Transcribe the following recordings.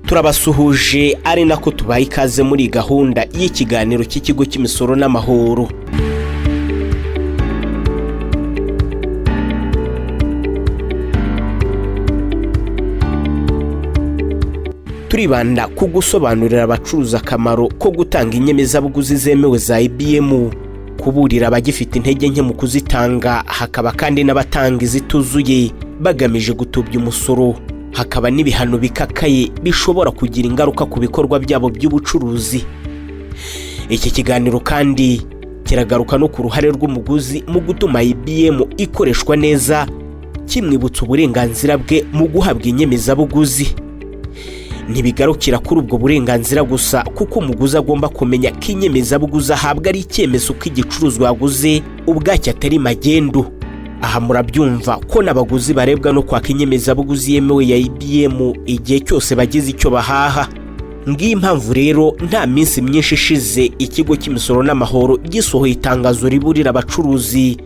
turabasuhuje ari nako tubaye ikaze muri gahunda y'ikiganiro cy'ikigo cy'imisoro n'amahoro. Turibanda ku gusobanurira abacuruzi akamaro ko gutanga inyemezabuguzi zemewe za IBM, kuburira abagifite intege nke mu kuzitanga, hakaba kandi n'abatanga izituzuye bagamije gutubya umusoro, hakaba n'ibihano bikakaye bishobora kugira ingaruka ku bikorwa byabo by'ubucuruzi. Iki kiganiro kandi kiragaruka no ku ruhare rw'umuguzi mu gutuma IBM ikoreshwa neza, kimwibutsa uburenganzira bwe mu guhabwa inyemezabuguzi. Ntibigarukira kuri ubwo burenganzira gusa, kuko umuguzi agomba kumenya ko inyemezabuguzi ahabwa ari icyemezo ko igicuruzwa yaguze ubwacyo atari magendu. Aha murabyumva ko n'abaguzi barebwa no kwaka inyemezabuguzi yemewe ya IBM igihe cyose bagize icyo bahaha. Ngiyi impamvu rero nta minsi myinshi ishize ikigo cy'imisoro n'amahoro gisohoye itangazo riburira abacuruzi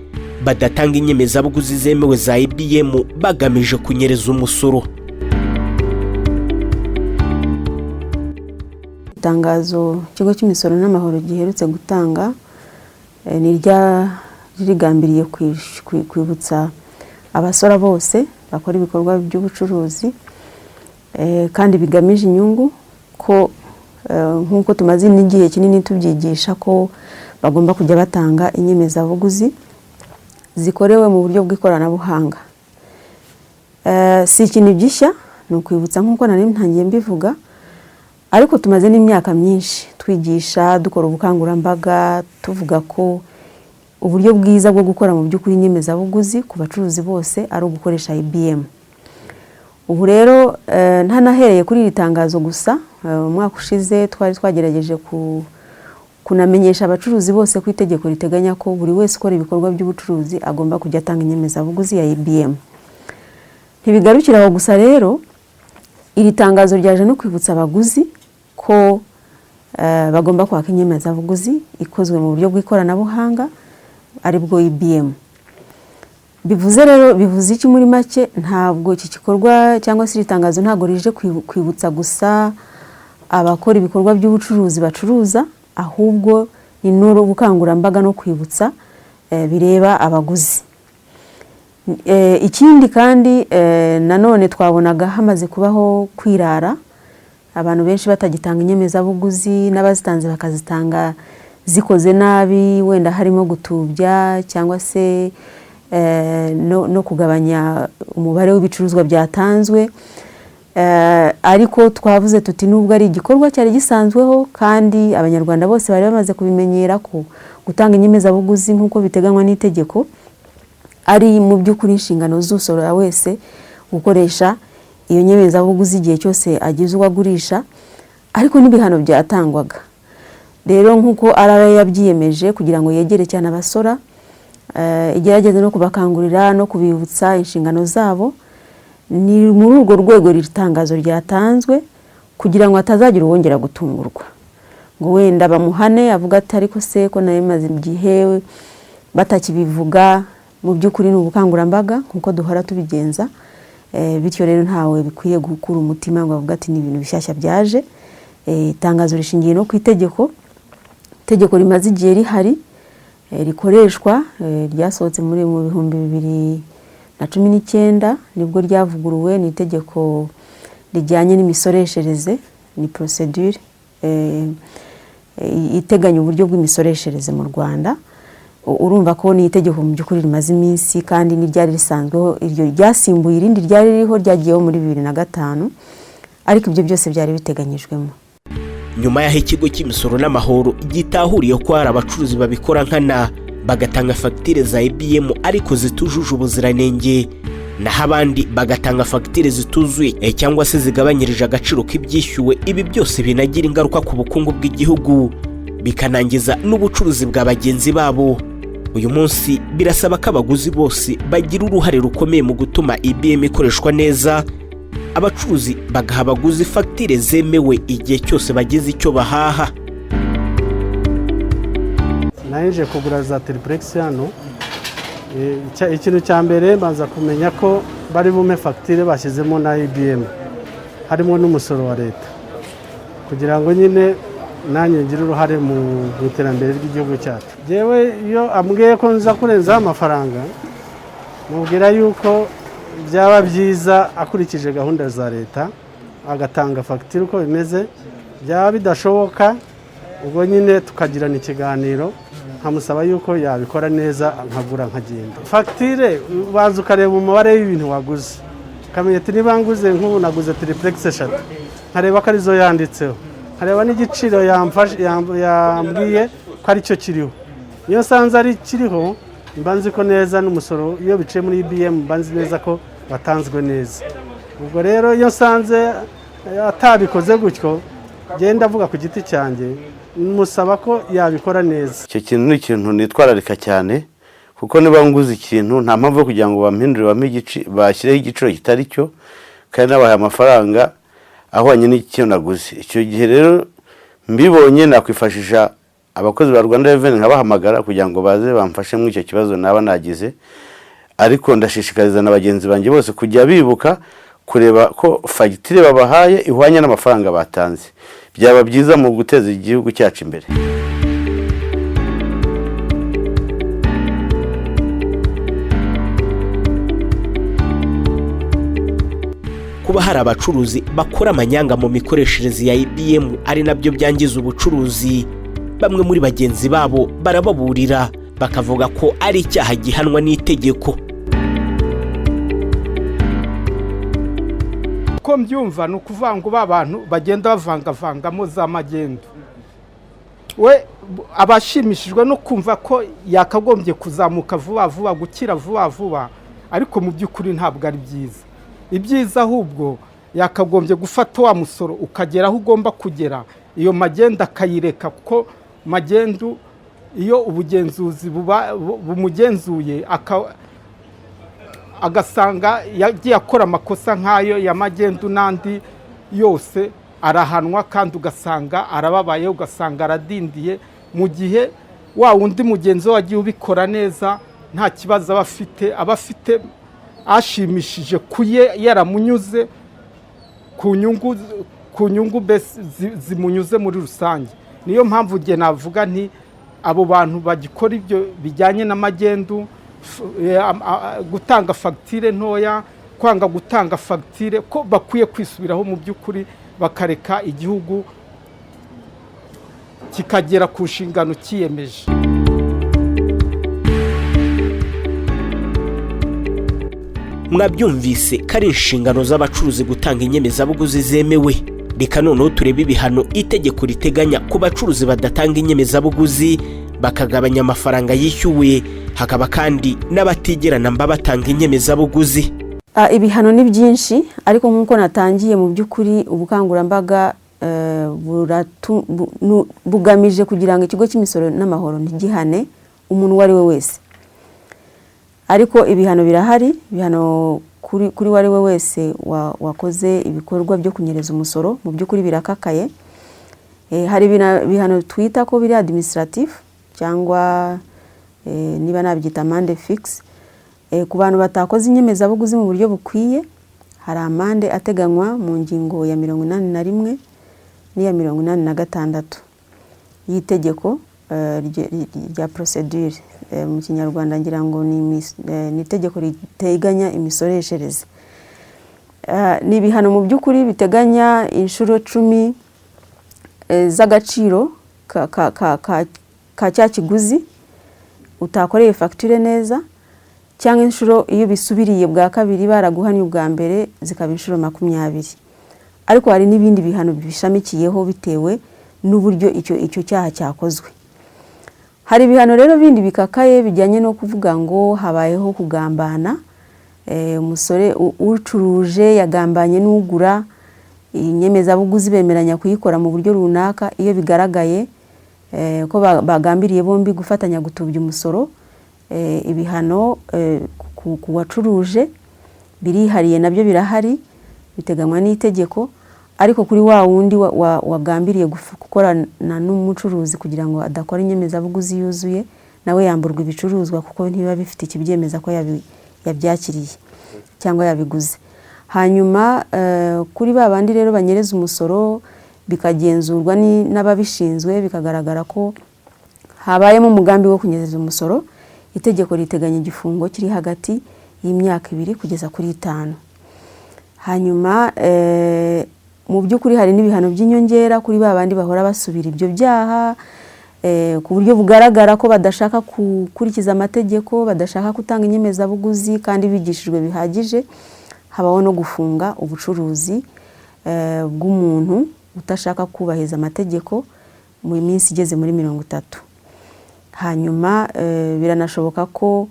badatanga inyemezabuguzi zemewe za IBM bagamije kunyereza umusoro. Itangazo ikigo cy'imisoro n'amahoro giherutse gutanga ni rigambiriye kwibutsa abasora bose bakora ibikorwa by'ubucuruzi kandi bigamije inyungu ko nk'uko tumaze n'igihe kinini tubyigisha ko bagomba kujya batanga inyemezabuguzi zikorewe mu buryo bw'ikoranabuhanga. Si ikintu gishya, ni ukwibutsa nk'uko nari ntangiye mbivuga, ariko tumaze n'imyaka myinshi twigisha, dukora ubukangurambaga, tuvuga ko uburyo bwiza bwo gukora mu by'ukuri inyemezabuguzi ku bacuruzi bose ari ugukoresha IBM. Ubu rero ntanahereye kuri iri tangazo gusa, umwaka ushize twari twagerageje kunamenyesha abacuruzi bose ko itegeko riteganya ko buri wese ukora ibikorwa by'ubucuruzi agomba kujya atanga inyemezabuguzi ya IBM. Ntibigarukira aho gusa rero, iri tangazo ryaje no kwibutsa abaguzi ko bagomba kwaka inyemezabuguzi ikozwe mu buryo bw'ikoranabuhanga ari bwo IBM. Bivuze iki muri make? Ntabwo iki gikorwa cyangwa se iri tangazo ntabwo rije kwibutsa gusa abakora ibikorwa by'ubucuruzi bacuruza, ahubwo ni n'ubukangurambaga no kwibutsa bireba abaguzi. Ikindi kandi nanone twabonaga hamaze kubaho kwirara, abantu benshi batagitanga inyemezabuguzi, n'abazitanze bakazitanga zikoze nabi, wenda harimo gutubya cyangwa se no kugabanya umubare w'ibicuruzwa byatanzwe. Ariko twavuze tuti nubwo ari igikorwa cyari gisanzweho kandi abanyarwanda bose bari bamaze kubimenyera ko gutanga inyemezabuguzi nk'uko biteganywa n'itegeko ari mu by'ukuri inshingano z'usorera wese gukoresha iyo nyemezabuguzi igihe cyose agize uwagurisha, ariko n'ibihano byatangwaga. Rero nk'uko RRA yabyiyemeje kugira ngo yegere cyane abasora, igerageze no kubakangurira no kubibutsa inshingano zabo, ni muri urwo rwego iri tangazo ryatanzwe kugira ngo atazagira uwongera gutungurwa ngo wenda bamuhane avuga ati ariko se ko nayo maze igihe batakibivuga. Mu by'ukuri ni ubukangurambaga nk'uko duhora tubigenza, bityo rero ntawe bikwiye gukura umutima ngo avuga ati ni ibintu bishyashya byaje. Itangazo rishingiye no ku itegeko rimaze igihe rihari, rikoreshwa, ryasohotse mu 2019 nibwo ryavuguruwe. Ni itegeko rijyanye n'imisoreshereze, ni procedure iteganya uburyo bw'imisoreshereze mu Rwanda. Urumva ko ni itegeko mu by'ukuri rimaze iminsi kandi n'iryari risanzweho, iryo ryasimbuye irindi ryari ririho ryagiyeho muri 2005, ariko ibyo byose byari biteganyijwemo. Nyuma y'aho ikigo cy'imisoro n'amahoro gitahuriye ko hari abacuruzi babikora nkana bagatanga fagitire za IBM ariko zitujuje ubuziranenge, naho abandi bagatanga fagitire zituzuye cyangwa se zigabanyirije agaciro k'ibyishyuwe, ibi byose binagira ingaruka ku bukungu bw'igihugu bikanangiza n'ubucuruzi bwa bagenzi babo. Uyu munsi birasaba ko abaguzi bose bagira uruhare rukomeye mu gutuma IBM ikoreshwa neza, abacuruzi bagaha abaguzi fagitire zemewe igihe cyose bagize icyo bahaha. Naje kugura za triplex hano, ikintu cya mbere banza kumenya ko bari bume fagitire bashyizemo na IBM, harimo n'umusoro wa leta. kugira ngo nyine nanjye ngire uruhare mu iterambere ry'igihugu cyacu. Jewe iyo ambwiye ko nza kurenzaho amafaranga mubwira yuko byaba byiza akurikije gahunda za leta agatanga fagitire uko bimeze, byaba bidashoboka ubwo nyine tukagirana ikiganiro nkamusaba yuko yabikora neza nkagura nkagenda. Fagitire ubanza ukareba umubare w'ibintu waguze, ukamenya ati niba nguze nk'ubu naguze triplex 3 nkareba ko arizo yanditseho, nkareba n'igiciro yambwiye ko aricyo kiriho. Iyo nsanze ari kiriho mba nzi ko neza n'umusoro iyo biciye muri IBM mba nzi neza ko watanzwe neza. Ubwo rero iyo nsanze atabikoze gutyo genda avuga ku giti cyanjye musaba ko yabikora neza. Icyo kintu ni ikintu nitwararika cyane kuko niba nguze ikintu nta mpamvu yo kugira ngo bampindure bashyireho igiciro kitari cyo kandi nabahaye amafaranga ahwanye n'icyo naguze. Icyo gihe rero mbibonye nakwifashisha abakozi ba Rwanda Revenue nkabahamagara kugira ngo baze bamfashe mu icyo kibazo naba nagize, ariko ndashishikariza na bagenzi banjye bose kujya bibuka kureba ko fagitire babahaye ihwanye n'amafaranga batanze. Byaba byiza mu guteza igihugu cyacu imbere. Kuba hari abacuruzi bakora amanyanga mu mikoreshereze ya IBM ari nabyo byangiza ubucuruzi, bamwe muri bagenzi babo barababurira bakavuga ko ari icyaha gihanwa n'itegeko. Ko mbyumva ni ukuvuga ngo abantu bagenda bavangavangamo za magendu, we abashimishijwe no kumva ko yakagombye kuzamuka vuba vuba, gukira vuba vuba, ariko mu by'ukuri ntabwo ari byiza. Ibyiza ahubwo yakagombye gufata wa musoro ukagera aho ugomba kugera, iyo magenda akayireka, kuko magendu iyo ubugenzuzi bumugenzuye agasanga yagiye akora amakosa nk'ayo ya magendu n'andi yose arahanwa, kandi ugasanga arababaye, ugasanga aradindiye, mu gihe wa wundi mugenzi wagiye ubikora neza nta kibazo aba afite ashimishije kuye yaramunyuze ku nyungu zimunyuze muri rusange. Niyo mpamvu nge navuga nti abo bantu bagikora ibyo bijyanye n'amagendu, gutanga fagitire ntoya, kwanga gutanga fagitire, ko bakwiye kwisubiraho mu by'ukuri bakareka igihugu kikagera ku nshingano kiyemeje. Mwabyumvise ko ari inshingano z'abacuruzi gutanga inyemezabuguzi zemewe. Reka noneho turebe ibihano itegeko riteganya ku bacuruzi badatanga inyemezabuguzi bakagabanya amafaranga yishyuwe, hakaba kandi n'abatigerana mba batanga inyemezabuguzi. Ibihano ni byinshi, ariko nk'uko natangiye mu by'ukuri ubukangurambaga bugamije kugira ngo Ikigo cy'Imisoro n'Amahoro ntigihane umuntu uwo ari we wese. Ariko ibihano birahari, ibihano kuri wari we wese wakoze ibikorwa byo kunyereza umusoro, mu by'ukuri birakakaye. Hari ibihano twita ko biri administratif cyangwa niba nabyita amande fixe. Ku bantu batakoze inyemezabuguzi mu buryo bukwiye, hari amande ateganywa mu ngingo ya 81 n'iya 86 y'itegeko rya procedure. Mu Kinyarwanda ngira ngo ni itegeko riteganya imisoreshereze. Ni ibihano mu by'ukuri biteganya inshuro 10 z'agaciro ka cya kiguzi utakoreye fagitire neza, cyangwa inshuro iyo bisubiriye bwa kabiri baraguhanye ubwa mbere zikaba inshuro 20. Ariko hari n'ibindi bihano bishamikiyeho bitewe n'uburyo icyo cyaha cyakozwe. Hari ibihano rero bindi bikakaye bijyanye no kuvuga ngo habayeho kugambana, umusore ucuruje yagambanye n'ugura, inyemezabuguzi bemeranya kuyikora mu buryo runaka, iyo bigaragaye ko bagambiriye bombi gufatanya gutubya umusoro, ibihano ku wacuruje birihariye nabyo birahari, biteganywa n'itegeko. Ariko kuri wa wundi wagambiriye gukorana n'umucuruzi kugira ngo adakora inyemezabuguzi yuzuye, nawe yamburwa ibicuruzwa kuko ntibiba bifite ikibyemeza ko yabyakiriye cyangwa yabiguze. Hanyuma kuri ba bandi rero banyereza umusoro, bikagenzurwa n'ababishinzwe, bikagaragara ko habayemo umugambi wo kunyereza umusoro. Itegeko riteganya igifungo kiri hagati y'imyaka 2 kugeza kuri 5. Hanyuma mu by'ukuri hari n'ibihano by'inyongera kuri babandi bahora basubira ibyo byaha ku buryo bugaragara ko badashaka gukurikiza amategeko, badashaka gutanga inyemezabuguzi kandi bigishijwe bihagije. Habaho no gufunga ubucuruzi bw'umuntu utashaka kubahiriza amategeko mu minsi igeze muri 30. Hanyuma biranashoboka ko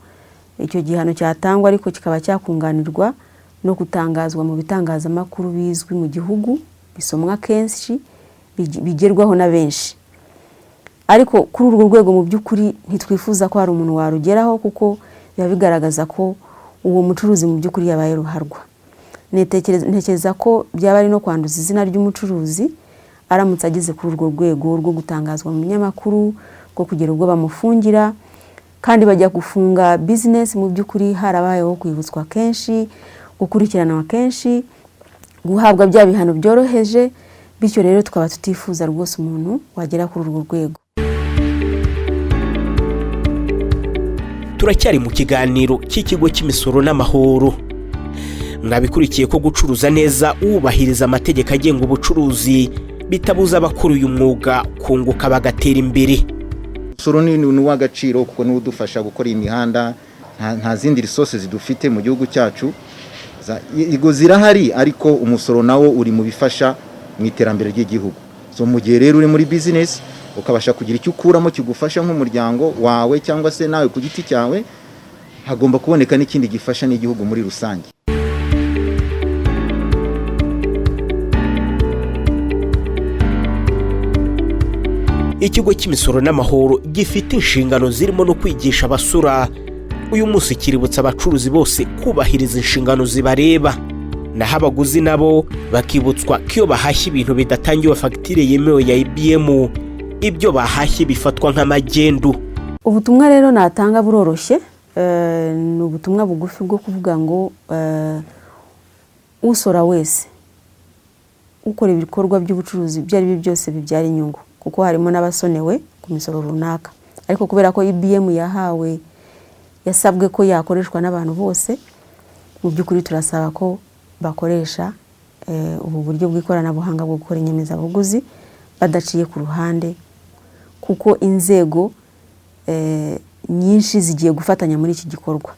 icyo gihano cyatangwa ariko kikaba cyakunganirwa no gutangazwa mu bitangazamakuru bizwi mu gihugu, bisomwa kenshi, bigerwaho na benshi. Ariko kuri urwo rwego mu by'ukuri ntitwifuza ko hari umuntu warugeraho, kuko biba bigaragaza ko uwo mucuruzi mu by'ukuri yabaye ruharwa. Ntekereza ko byaba ari no kwanduza izina ry'umucuruzi aramutse ageze kuri urwo rwego rwo gutangazwa mu binyamakuru, ko kugera ubwo bamufungira kandi bajya gufunga business. Mu by'ukuri harabayeho kwibutswa kenshi, gukurikiranwa kenshi, guhabwa bya bihano byoroheje. Bityo rero tukaba tutifuza rwose umuntu wagera kuri urwo rwego. Turacyari mu kiganiro cy'ikigo cy'imisoro n'amahoro. Mwabikurikiye ko gucuruza neza ubahiriza amategeko agenga ubucuruzi bitabuza abakora uyu mwuga kunguka bagatera imbere. Umusoro ni uw'agaciro kuko niwo udufasha gukora imihanda. Nta zindi resources dufite mu gihugu cyacu. Igo zirahari, ariko umusoro nawo uri mu bifasha mu iterambere ry'igihugu. So mu gihe rero uri muri business ukabasha kugira icyo ukuramo kigufasha nk'umuryango wawe cyangwa se nawe ku giti cyawe, hagomba kuboneka n'ikindi gifasha n'igihugu muri rusange. Ikigo cy'imisoro n'amahoro gifite inshingano zirimo no kwigisha abasora. Uyu munsi kiributsa abacuruzi bose kubahiriza inshingano zibareba. Naho abaguzi nabo bakibutswa ko iyo bahashye ibintu bidatangiwe fagitire yemewe ya IBM, ibyo bahashye bifatwa nk'amagendu. Ubutumwa rero natanga buroroshye, ni ubutumwa bugufi bwo kuvuga ngo usora wese ukora ibikorwa by'ubucuruzi byari byo byose bibyara inyungu, kuko harimo n'abasonewe ku misoro runaka. Ariko kubera ko IBM yasabwe ko yakoreshwa n'abantu bose, mu by'ukuri turasaba ko bakoresha ubu buryo bw'ikoranabuhanga bwo gukora inyemezabuguzi badaciye ku ruhande, kuko inzego nyinshi zigiye gufatanya muri iki gikorwa.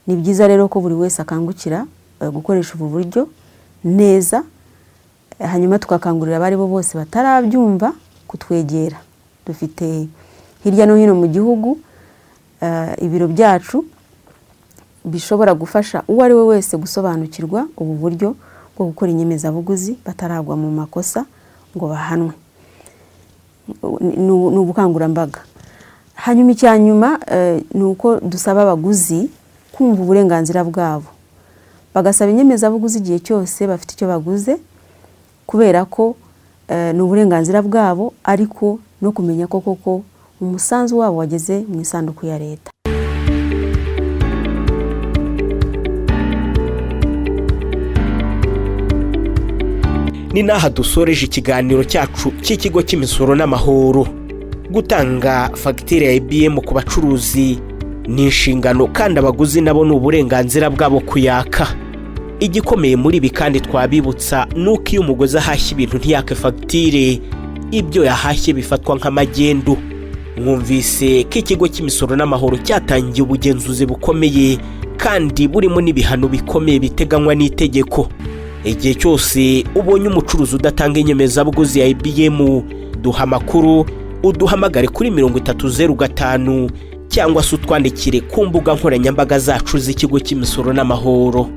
Ni byiza rero ko buri wese akangukira gukoresha ubu buryo neza, hanyuma tukakangurira abari bo bose batarabyumva kutwegera. Dufite hirya no hino mu gihugu ibiro byacu bishobora gufasha uwo ari we wese gusobanukirwa ubu buryo bwo gukora inyemezabuguzi bataragwa mu makosa ngo bahanwe. Ni ubukangurambaga. Hanyuma icyanyuma ni uko dusaba abaguzi kumva uburenganzira bwabo, bagasaba inyemezabuguzi igihe cyose bafite icyo baguze, kubera ko ni uburenganzira bwabo, ariko no kumenya ko koko umusanzu wabo wageze mu isanduku ya leta. Ni naha dusoreje ikiganiro cyacu cy'ikigo cy'imisoro n'amahoro. Gutanga fagitire ya IBM ku bacuruzi ni inshingano, kandi abaguzi nabo ni uburenganzira bwabo kuyaka. Igikomeye muri ibi kandi twabibutsa nuko iyo umuguzi ahashye ibintu ntiyake fagitire, ibyo yahashye bifatwa nk'amagendu. Mwumvise ko ikigo cy'imisoro n'amahoro cyatangiye ubugenzuzi bukomeye kandi burimo n'ibihano bikomeye biteganywa n'itegeko. Igihe cyose ubonye umucuruzi udatanga inyemezabuguzi ya IBM, duha amakuru, uduhamagare kuri 3005 cyangwa se utwandikire ku mbuga nkoranyambaga zacu z'ikigo cy'imisoro n'amahoro.